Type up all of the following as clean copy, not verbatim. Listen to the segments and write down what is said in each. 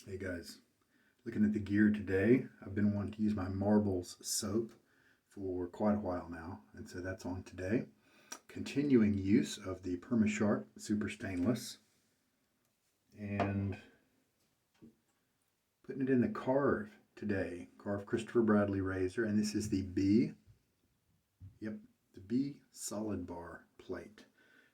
Hey guys, looking at the gear today. I've been wanting to use my marbles soap for quite a while now, and so that's on today. Continuing use of the Perma-Sharp Super Stainless and putting it in the Karve today. Karve Christopher Bradley razor, and this is the B, the B solid bar plate.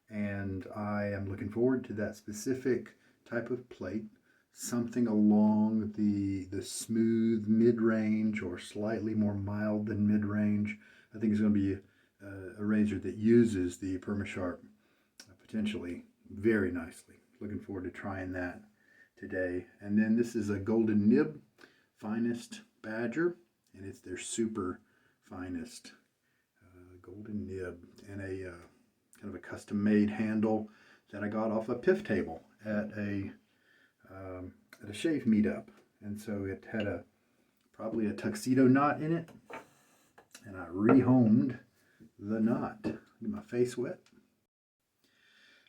And I am looking forward to that specific type of plate, something along the smooth mid-range or slightly more mild than mid-range. I think it's going to be a razor that uses the Perma-Sharp potentially very nicely. Looking forward to trying that today. And then this is a golden nib finest badger, and it's their super finest golden nib, and a kind of a custom made handle that I got off a piff table at a shave meetup. And so it had probably a tuxedo knot in it, and I rehomed the knot. Get my face wet.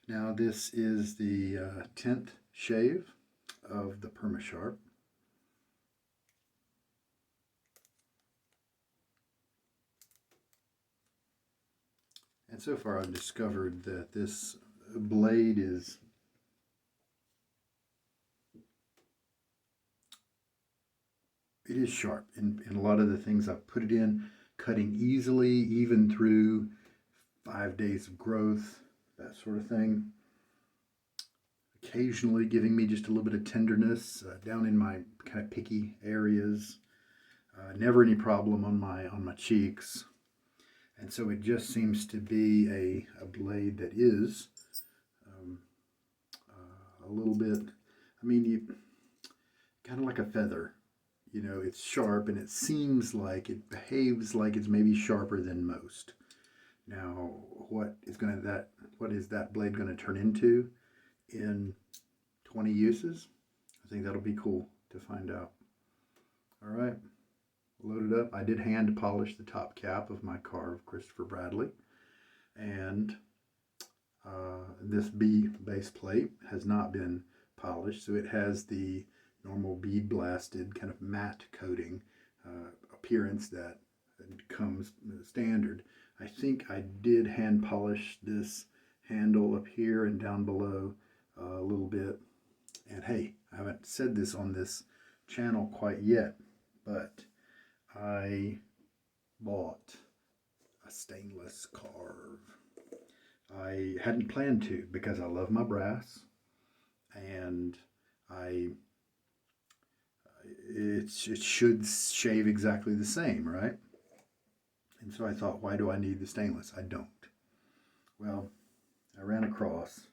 Now this is the 10th shave of the Perma-Sharp. And so far I've discovered that this blade is sharp in a lot of the things I've put it in, cutting easily, even through 5 days of growth, that sort of thing. Occasionally giving me just a little bit of tenderness down in my kind of picky areas. Never any problem on my cheeks. And so it just seems to be a blade that is a little bit, kind of like a feather. You know, it's sharp, and it seems like it behaves like it's maybe sharper than most. Now, what is that blade going to turn into in 20 uses? I think that'll be cool to find out. All right. Loaded up. I did hand polish the top cap of my Karve Christopher Bradley, and this B base plate has not been polished, so it has the normal bead blasted kind of matte coating appearance that comes standard. I think I did hand polish this handle up here and down below a little bit. And hey, I haven't said this on this channel quite yet, but I bought a stainless Karve. I hadn't planned to because I love my brass, and it should shave exactly the same, right? And so I thought, why do I need the stainless? I don't. Well, I ran across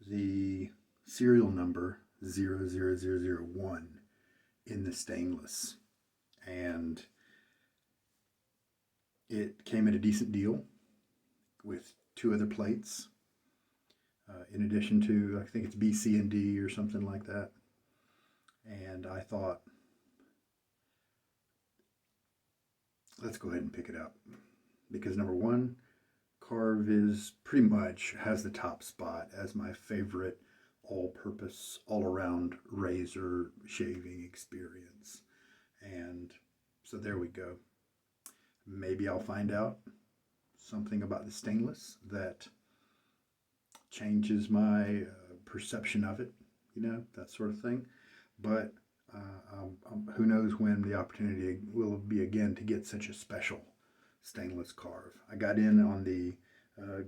the serial number 00001 in the stainless, and it came at a decent deal with 2 other plates, in addition to, I think it's B, C, and D or something like that. And I thought, let's go ahead and pick it up, because number one, Karve is pretty much has the top spot as my favorite all-purpose, all-around razor shaving experience. And so there we go. Maybe I'll find out something about the stainless that changes my perception of it, that sort of thing. But who knows when the opportunity will be again to get such a special stainless Karve. I got in on the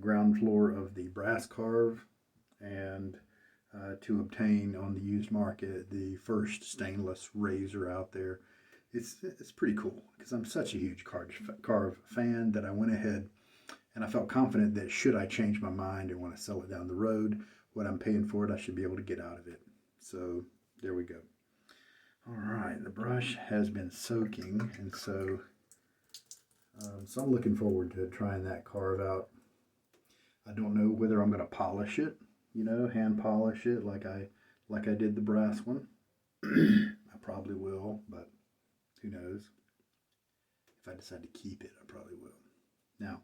ground floor of the brass Karve, and to obtain on the used market the first stainless razor out there. It's pretty cool, because I'm such a huge Karve fan that I went ahead and I felt confident that should I change my mind and want to sell it down the road, what I'm paying for it, I should be able to get out of it. So there we go. All right, the brush has been soaking, and so I'm looking forward to trying that Karve out. I don't know whether I'm going to polish it, hand polish it like I did the brass one. I probably will, but who knows? If I decide to keep it, I probably will. Now,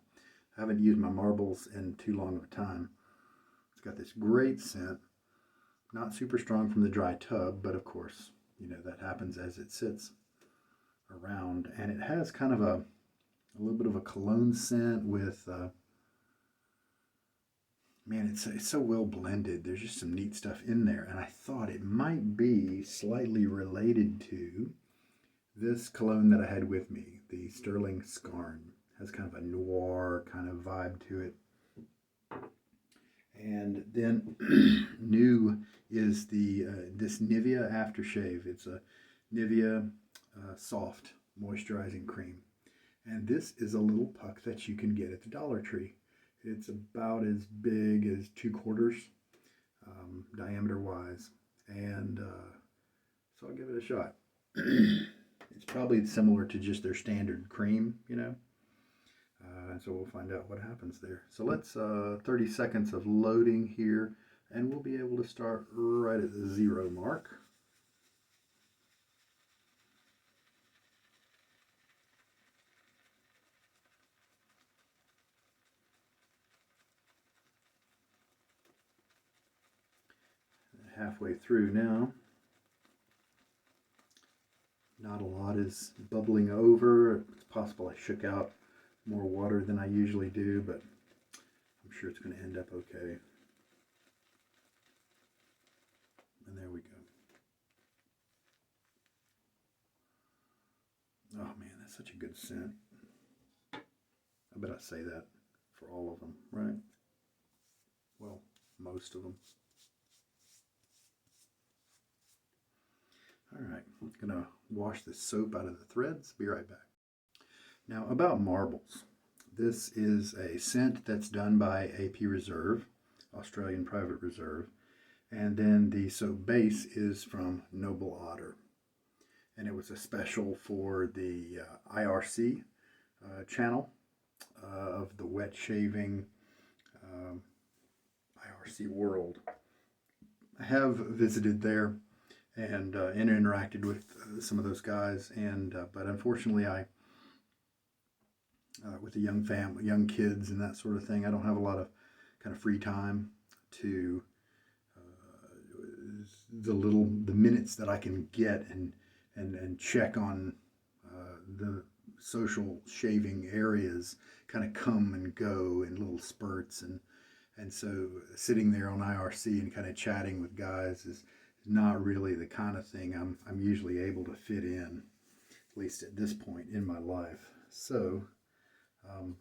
I haven't used my marbles in too long of a time. It's got this great scent. Not super strong from the dry tub, but of course, you know, that happens as it sits around. And it has kind of a little bit of a cologne scent with, man, it's so well blended. There's just some neat stuff in there. And I thought it might be slightly related to this cologne that I had with me, the Stirling Scarn. Has kind of a noir kind of vibe to it. And then new is the this Nivea aftershave. It's a Nivea soft moisturizing cream. And this is a little puck that you can get at the Dollar Tree. It's about as big as 2/4 diameter wise. And so I'll give it a shot. It's probably similar to just their standard cream, you know. And so we'll find out what happens there. So let's 30 seconds of loading here, and we'll be able to start right at the 0 mark. Halfway through now. Not a lot is bubbling over. It's possible I shook out more water than I usually do, but I'm sure it's going to end up okay. And there we go. Oh man, that's such a good scent. I bet I say that for all of them, right? Well, most of them. All right, I'm going to wash the soap out of the threads. Be right back. Now, about marbles. This is a scent that's done by AP Reserve, Australian Private Reserve. And then the soap base is from Noble Otter. And it was a special for the IRC channel of the wet shaving IRC world. I have visited there and interacted with some of those guys, and but unfortunately with a young family, young kids and that sort of thing, I don't have a lot of kind of free time to the minutes that I can get and check on the social shaving areas kind of come and go in little spurts, and so sitting there on IRC and kind of chatting with guys is not really the kind of thing I'm usually able to fit in, at least at this point in my life. So I'm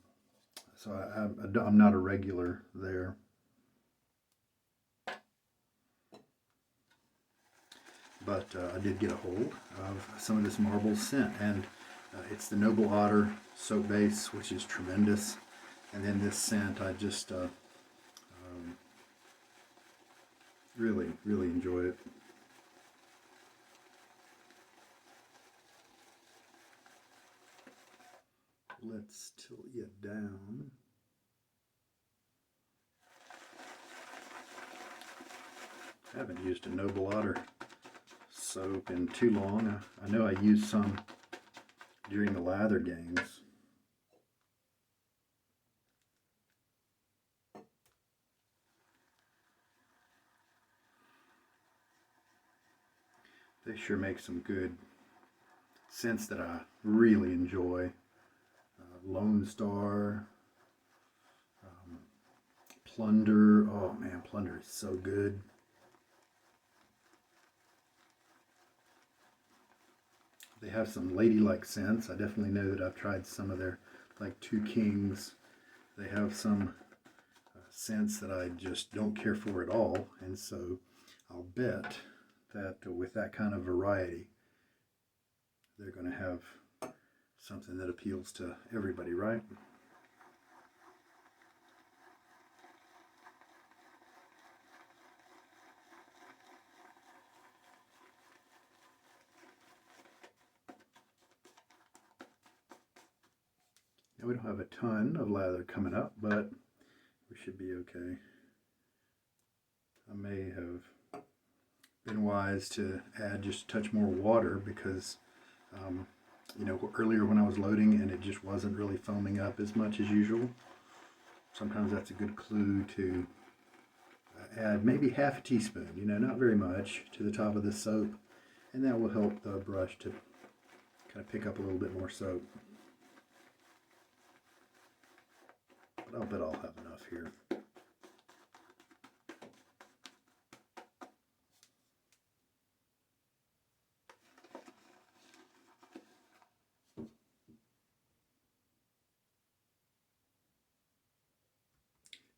not a regular there. But I did get a hold of some of this marble scent, and it's the Noble Otter soap base, which is tremendous. And then this scent, I just really, really enjoy it. Let's tilt you down. I haven't used a Noble Otter soap in too long. I know I used some during the Lather games. They sure make some good scents that I really enjoy. Lone Star, Plunder. Oh man, Plunder is so good. They have some ladylike scents. I definitely know that I've tried some of their, like Two Kings. They have some scents that I just don't care for at all, and so I'll bet that with that kind of variety, they're going to have something that appeals to everybody, right? Now we don't have a ton of lather coming up, but we should be okay. I may have been wise to add just a touch more water because you know, earlier when I was loading and it just wasn't really foaming up as much as usual. Sometimes that's a good clue to add maybe half a teaspoon, you know, not very much, to the top of the soap, and that will help the brush to kind of pick up a little bit more soap. But I'll bet I'll have enough here.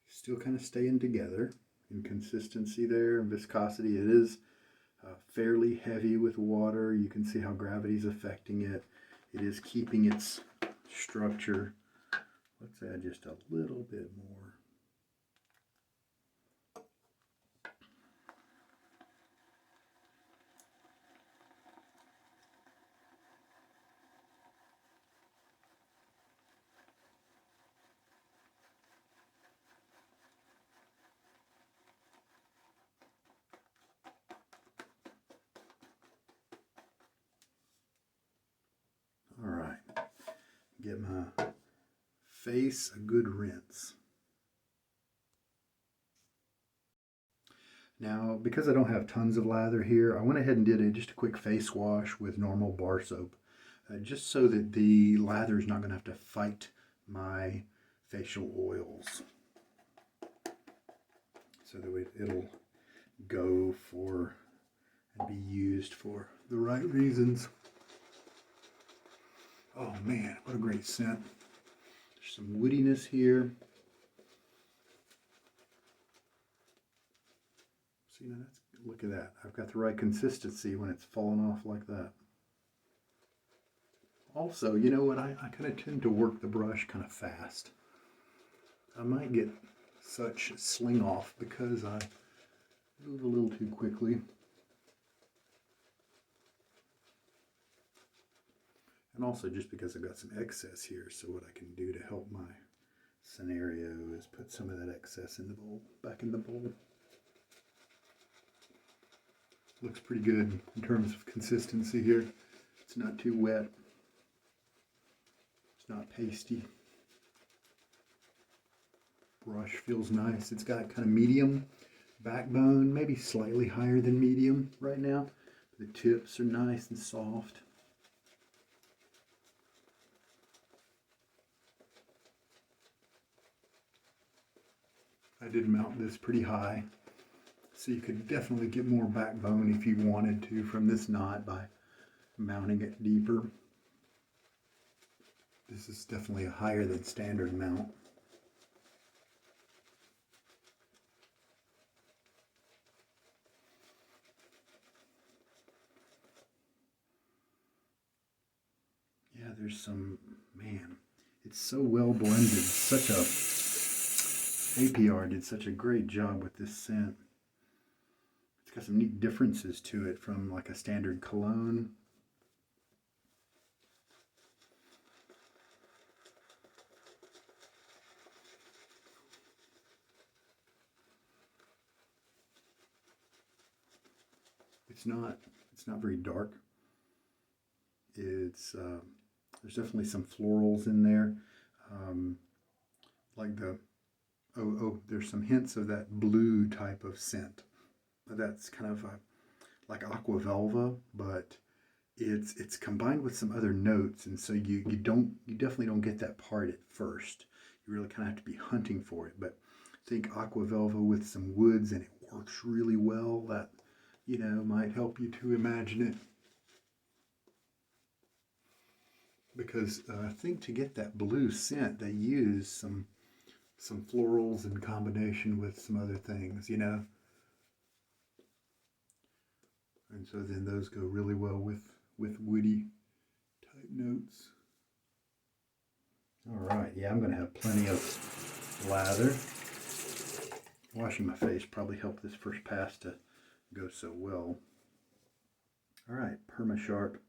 Still kind of staying together in consistency there and viscosity. It is fairly heavy with water. You can see how gravity is affecting it. It is keeping its structure. Let's add just a little bit more. All right, get my face a good rinse. Now, because I don't have tons of lather here, I went ahead and did just a quick face wash with normal bar soap, just so that the lather is not going to have to fight my facial oils, so that it'll go for and be used for the right reasons. Oh man, what a great scent. There's some woodiness here. See, now look at that. I've got the right consistency when it's falling off like that. Also, you know what? I kind of tend to work the brush kind of fast. I might get such sling off because I move a little too quickly. And also just because I've got some excess here, so what I can do to help my scenario is put some of that excess in the bowl, back in the bowl. Looks pretty good in terms of consistency here. It's not too wet. It's not pasty. Brush feels nice. It's got kind of medium backbone, maybe slightly higher than medium right now. The tips are nice and soft. I did mount this pretty high, so you could definitely get more backbone if you wanted to from this knot by mounting it deeper. This is definitely a higher than standard mount. Yeah, there's some, man, it's so well blended. APR did such a great job with this scent. It's got some neat differences to it from like a standard cologne. It's not very dark. It's there's definitely some florals in there, like there's some hints of that blue type of scent. That's kind of like aqua velva, but it's combined with some other notes, and so you definitely don't get that part at first. You really kind of have to be hunting for it. But I think aqua velva with some woods, and it works really well. That, you know, might help you to imagine it. Because I think to get that blue scent, they use some florals in combination with some other things, you know. And so then those go really well with woody type notes. All right, yeah, I'm going to have plenty of lather. Washing my face probably helped this first pass to go so well. All right, Perma-Sharp.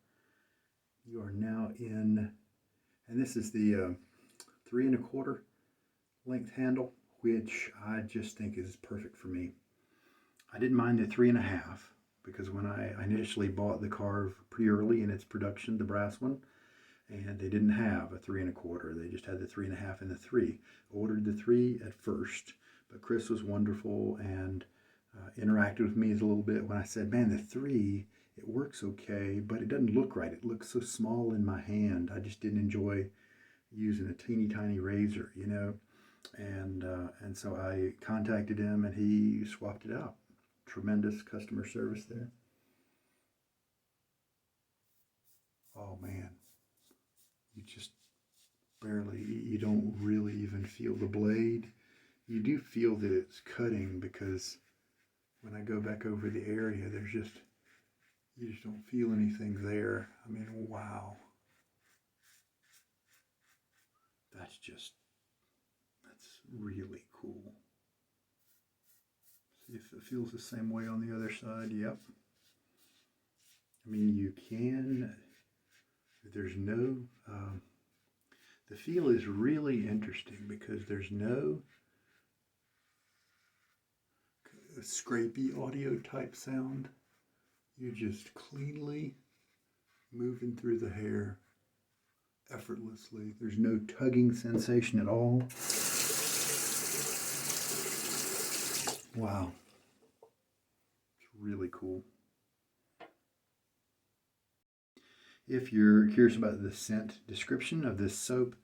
You are now in, and this is the 3 1/4 length handle, which I just think is perfect for me. I didn't mind the 3 1/2 because when I initially bought the Karve pretty early in its production, the brass one, and they didn't have a 3 1/4. They just had the 3 1/2 and the 3. Ordered the 3 at first, but Chris was wonderful and interacted with me a little bit when I said, man, the 3, it works okay, but it doesn't look right. It looks so small in my hand. I just didn't enjoy using a teeny tiny razor, you know. And so I contacted him and he swapped it out. Tremendous customer service there. Oh man, you just barely, you don't really even feel the blade. You do feel that it's cutting because when I go back over the area, you just don't feel anything there. I mean, wow. That's really cool. See if it feels the same way on the other side. Yep. I mean, you can, there's no, the feel is really interesting because there's no scrapey audio type sound. You're just cleanly moving through the hair effortlessly. There's no tugging sensation at all. Wow. It's really cool. If you're curious about the scent description of this soap,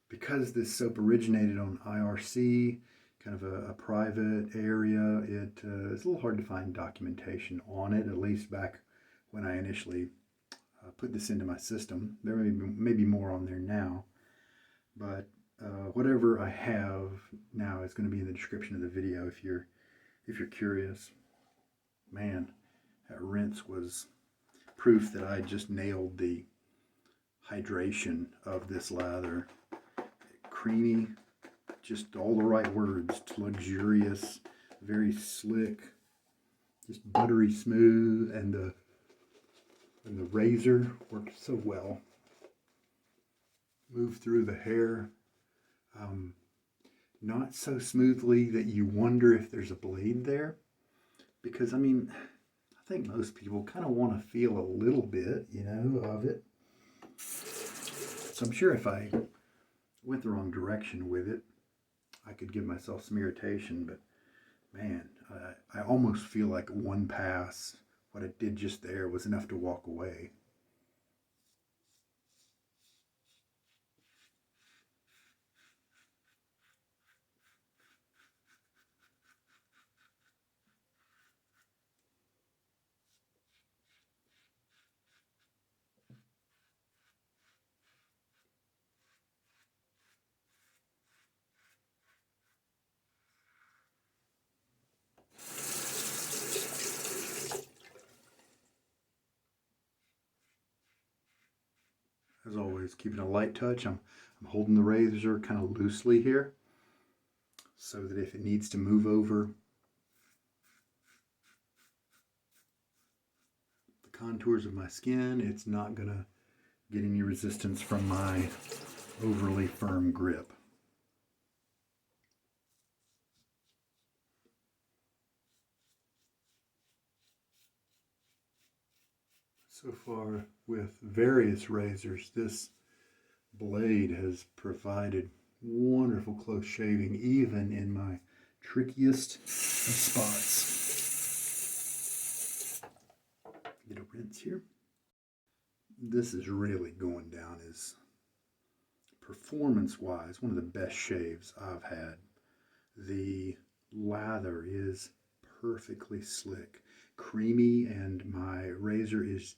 because this soap originated on IRC, kind of a private area, it's a little hard to find documentation on it, at least back when I initially put this into my system. There may be more on there now, but whatever I have now is going to be in the description of the video if you're curious. Man, that rinse was proof that I just nailed the hydration of this lather. Creamy, just all the right words. Luxurious, very slick, just buttery smooth, and the razor worked so well. Moved through the hair, not so smoothly that you wonder if there's a blade there, because I mean, I think most people kind of want to feel a little bit, you know, of it. So I'm sure if I went the wrong direction with it, I could give myself some irritation, but man, I almost feel like one pass, what it did just there was enough to walk away. As always, keeping a light touch. I'm holding the razor kind of loosely here so that if it needs to move over the contours of my skin, it's not going to get any resistance from my overly firm grip. So far with various razors, this blade has provided wonderful close shaving even in my trickiest of spots. Get a rinse here. This is really going down as performance-wise one of the best shaves I've had. The lather is perfectly slick, creamy, and my razor is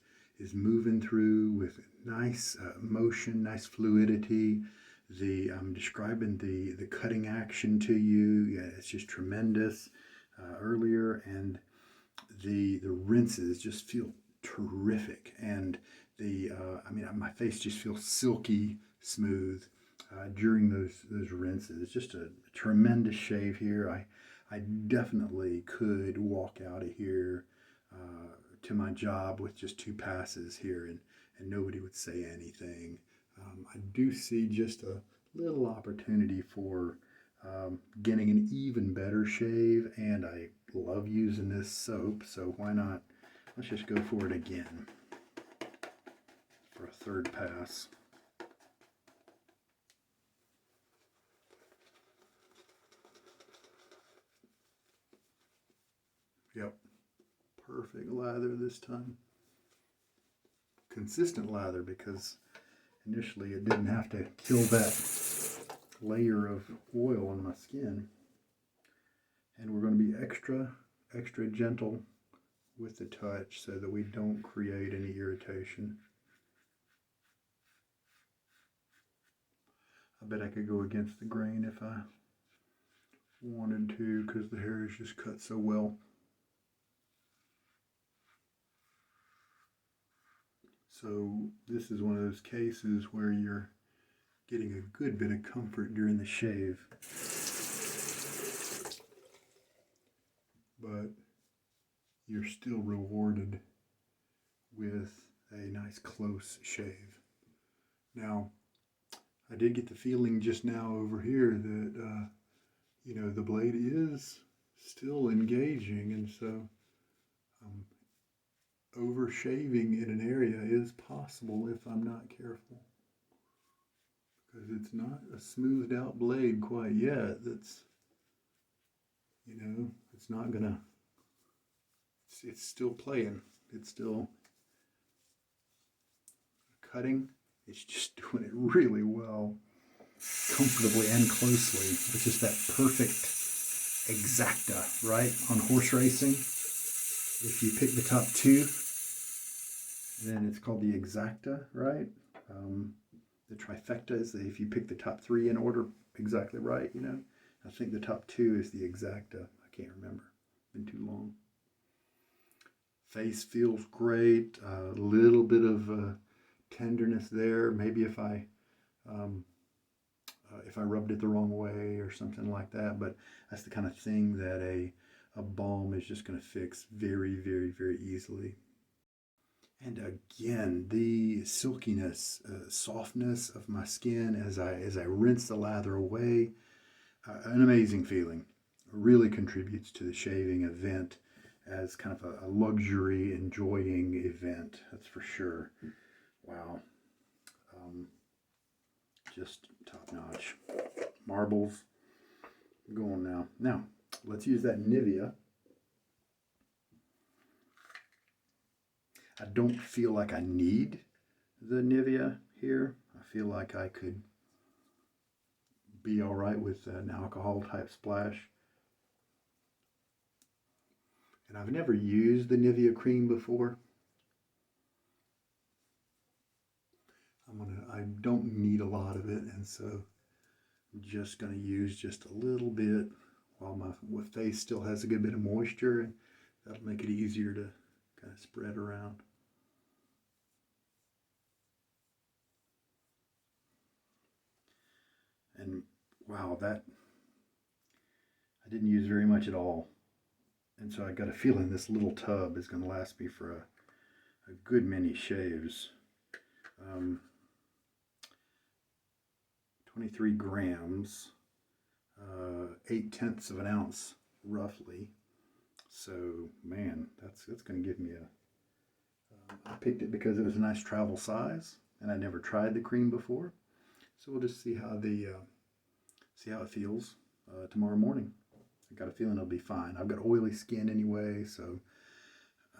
moving through with nice motion, nice fluidity. I'm describing the cutting action to you. Yeah, it's just tremendous earlier, and the rinses just feel terrific, and I mean, my face just feels silky smooth during those rinses. It's just a tremendous shave here. I definitely could walk out of here to my job with just 2 passes here, and nobody would say anything. I do see just a little opportunity for getting an even better shave, and I love using this soap, so why not? Let's just go for it again for a 3rd pass. Yep, perfect lather this time. Consistent lather, because initially it didn't have to kill that layer of oil on my skin. And we're going to be extra gentle with the touch so that we don't create any irritation. I bet I could go against the grain if I wanted to, because the hair is just cut so well. So this is one of those cases where you're getting a good bit of comfort during the shave, but you're still rewarded with a nice close shave. Now, I did get the feeling just now over here that you know, the blade is still engaging, and so over shaving in an area is possible if I'm not careful, because it's not a smoothed out blade quite yet. That's, you know, it's not gonna, it's still playing, it's still cutting. It's just doing it really well, comfortably and closely. It's just that perfect exacta, right? On horse racing, if you pick the top two, then it's called the exacta, right? The trifecta is if you pick the top three in order exactly right, you know. I think the top two is the exacta. I can't remember. Been too long. Face feels great. A little bit of tenderness there. Maybe if I rubbed it the wrong way or something like that, but that's the kind of thing that a balm is just going to fix very, very, very easily. And again, the silkiness, softness of my skin as I rinse the lather away, an amazing feeling. Really contributes to the shaving event as kind of a luxury enjoying event, that's for sure. Wow. Just top notch. Marbles. Going now. Now, let's use that Nivea. I don't feel like I need the Nivea here. I feel like I could be all right with an alcohol type splash. And I've never used the Nivea cream before. I don't need a lot of it, and so I'm just going to use just a little bit while my face still has a good bit of moisture, and that'll make it easier to kind of spread around. And wow, that I didn't use very much at all. And so I got a feeling this little tub is going to last me for a good many shaves. 23 grams, 8/10 of an ounce roughly. So man, that's going to give me I picked it because it was a nice travel size, and I never tried the cream before. So we'll just see how it feels tomorrow morning. I got a feeling it'll be fine. I've got oily skin anyway, so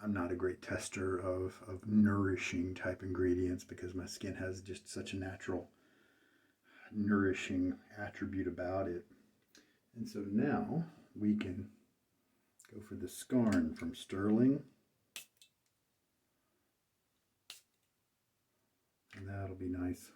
I'm not a great tester of nourishing type ingredients because my skin has just such a natural nourishing attribute about it. And so now we can go for the Scarn from Stirling. And that'll be nice.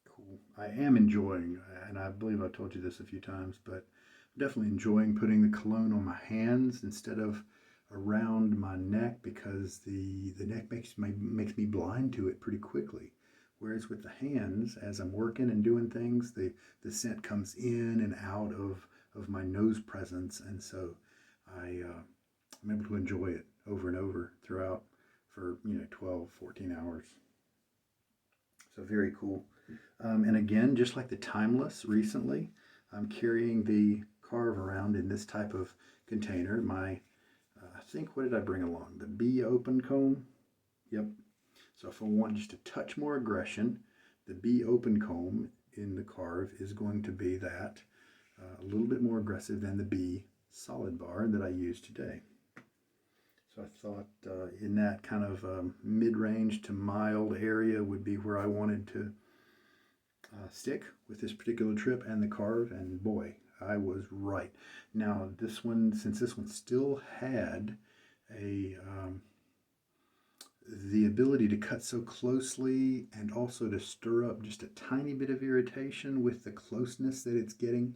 Cool. I am enjoying, and I believe I told you this a few times, but I'm definitely enjoying putting the cologne on my hands instead of around my neck, because the neck makes me blind to it pretty quickly. Whereas with the hands, as I'm working and doing things, the scent comes in and out of my nose presence, and so I'm able to enjoy it over and over throughout for 12, 14 hours. So very cool. And again, just like the Timeless recently, I'm carrying the Karve around in this type of container. My I think, what did I bring along? The B open comb. Yep. So if I want just a touch more aggression, the B open comb in the Karve is going to be that a little bit more aggressive than the B solid bar that I use today. So I thought in that kind of mid-range to mild area would be where I wanted to stick with this particular trip and the Karve, and boy, I was right. Now this one, since this one still had a the ability to cut so closely and also to stir up just a tiny bit of irritation with the closeness that it's getting,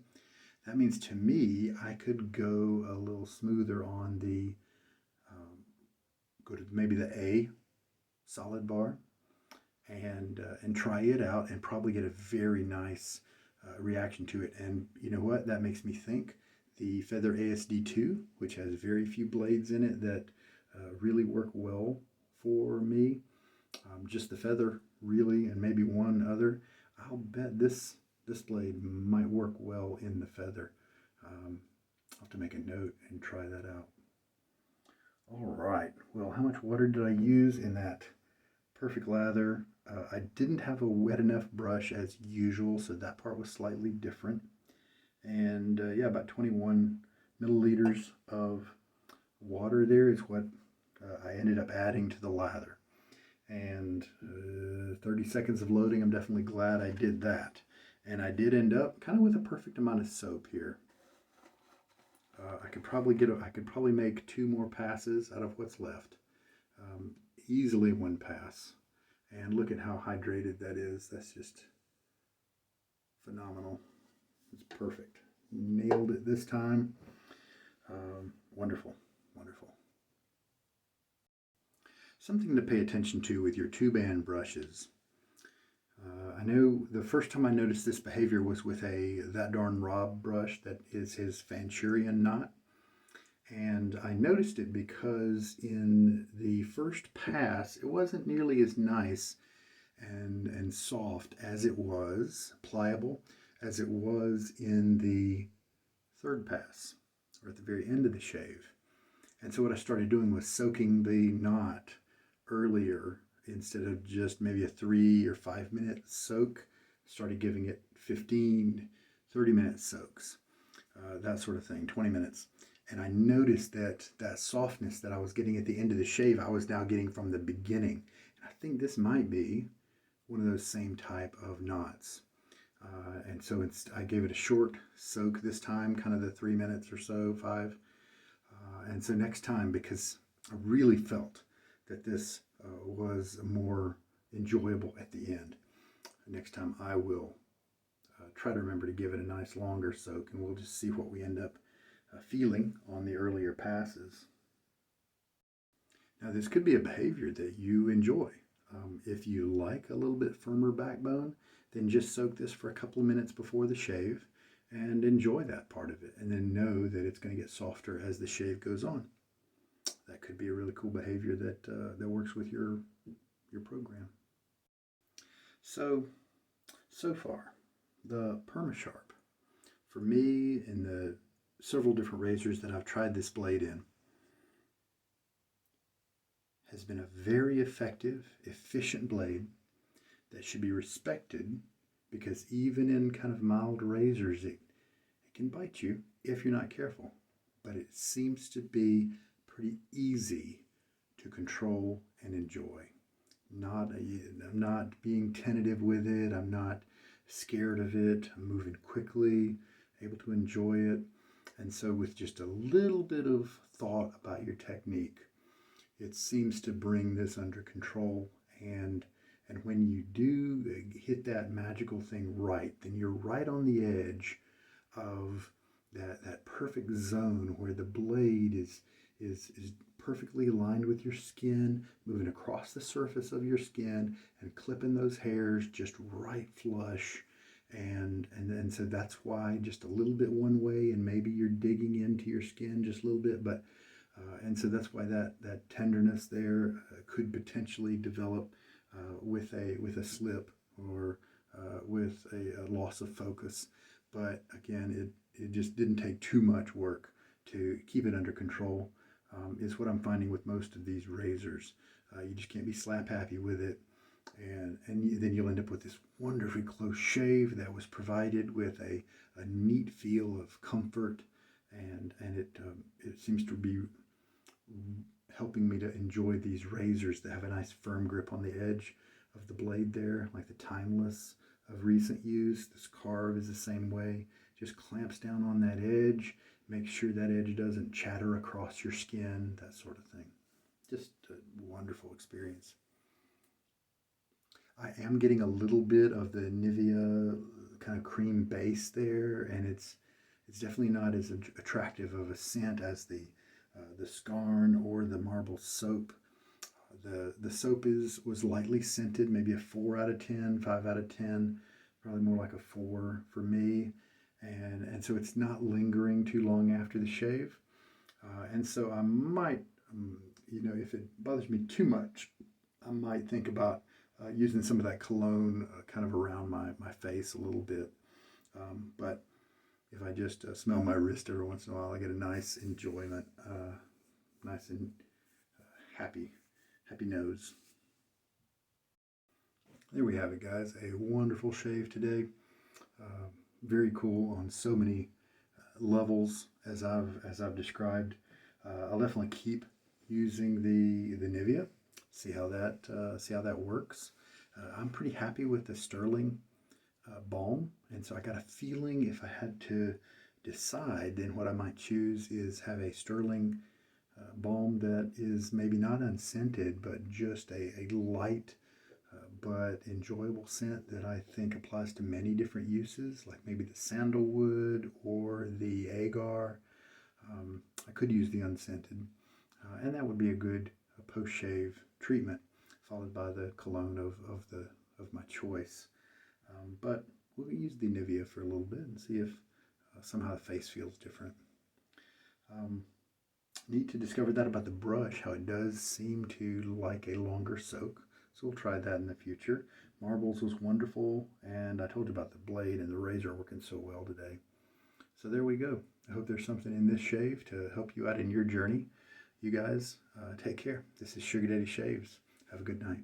that means to me I could go a little smoother on the go to maybe the A solid bar and try it out and probably get a very nice reaction to it. And you know what? That makes me think the Feather ASD2, which has very few blades in it that really work well for me, just the Feather really, and maybe one other. I'll bet this blade might work well in the Feather. I'll have to make a note and try that out. All right, well, how much water did I use in that perfect lather? I didn't have a wet enough brush as usual, so that part was slightly different. And yeah, about 21 milliliters of water there is what I ended up adding to the lather. And 30 seconds of loading, I'm definitely glad I did that. And I did end up kind of with a perfect amount of soap here. I could probably make 2 more passes out of what's left. Easily 1 pass. And look at how hydrated that is. That's just phenomenal. It's perfect. Nailed it this time. Wonderful, wonderful. Something to pay attention to with your 2-band brushes. I know the first time I noticed this behavior was with That Darn Rob brush that is his Fanchurian knot. And I noticed it because in the first pass, it wasn't nearly as nice and soft as it was, pliable, as it was in the third pass, or at the very end of the shave. And so what I started doing was soaking the knot earlier. Instead of just maybe a 3 or 5 minute soak, started giving it 15, 30 minute soaks, that sort of thing, 20 minutes. And I noticed that softness that I was getting at the end of the shave, I was now getting from the beginning. And I think this might be one of those same type of knots. And so I gave it a short soak this time, kind of the 3 minutes or so, 5. And so next time, because I really felt that this was more enjoyable at the end. Next time I will try to remember to give it a nice longer soak, and we'll just see what we end up feeling on the earlier passes. Now this could be a behavior that you enjoy. If you like a little bit firmer backbone, then just soak this for a couple of minutes before the shave and enjoy that part of it, and then know that it's going to get softer as the shave goes on. That could be a really cool behavior that works with your program. So far, the Perma-Sharp, for me, in the several different razors that I've tried this blade in, has been a very effective, efficient blade that should be respected, because even in kind of mild razors, it can bite you if you're not careful. But it seems to be pretty easy to control and enjoy. I'm not being tentative with it. I'm not scared of it. I'm moving quickly, able to enjoy it. And so with just a little bit of thought about your technique, it seems to bring this under control. And when you do hit that magical thing right, then you're right on the edge of that perfect zone where the blade is perfectly aligned with your skin, moving across the surface of your skin and clipping those hairs just right flush. And then so that's why just a little bit one way, and maybe you're digging into your skin just a little bit, but and so that's why that tenderness there could potentially develop with a slip or with a loss of focus. But again, it just didn't take too much work to keep it under control. Is what I'm finding with most of these razors. You just can't be slap happy with it. and then you'll end up with this wonderfully close shave that was provided with a neat feel of comfort, and it seems to be helping me to enjoy these razors that have a nice firm grip on the edge of the blade there, like the Timeless of recent use. This Karve is the same way. Just clamps down on that edge, makes sure that edge doesn't chatter across your skin, that sort of thing. Just a wonderful experience. I am getting a little bit of the Nivea kind of cream base there, and it's definitely not as attractive of a scent as the Scarn or the marble soap. The soap was lightly scented, maybe a 4 out of 10, 5 out of 10, probably more like a 4 for me, and so it's not lingering too long after the shave, and so I might, if it bothers me too much, I might think about using some of that cologne kind of around my face a little bit. But if I just smell my wrist every once in a while, I get a nice enjoyment, nice and happy nose. There we have it, guys. A wonderful shave today. Very cool on so many levels as I've described. I'll definitely keep using the Nivea. See how that works. I'm pretty happy with the Stirling balm, and so I got a feeling if I had to decide, then what I might choose is have a Stirling balm that is maybe not unscented, but just a light but enjoyable scent that I think applies to many different uses, like maybe the sandalwood or the agar. I could use the unscented, and that would be a good post-shave treatment, followed by the cologne of my choice. But we'll use the Nivea for a little bit and see if somehow the face feels different. Neat to discover that about the brush, how it does seem to like a longer soak. So we'll try that in the future. Marbles was wonderful, and I told you about the blade and the razor working so well today. So there we go. I hope there's something in this shave to help you out in your journey. You guys, take care. This is Sugar Daddy Shaves. Have a good night.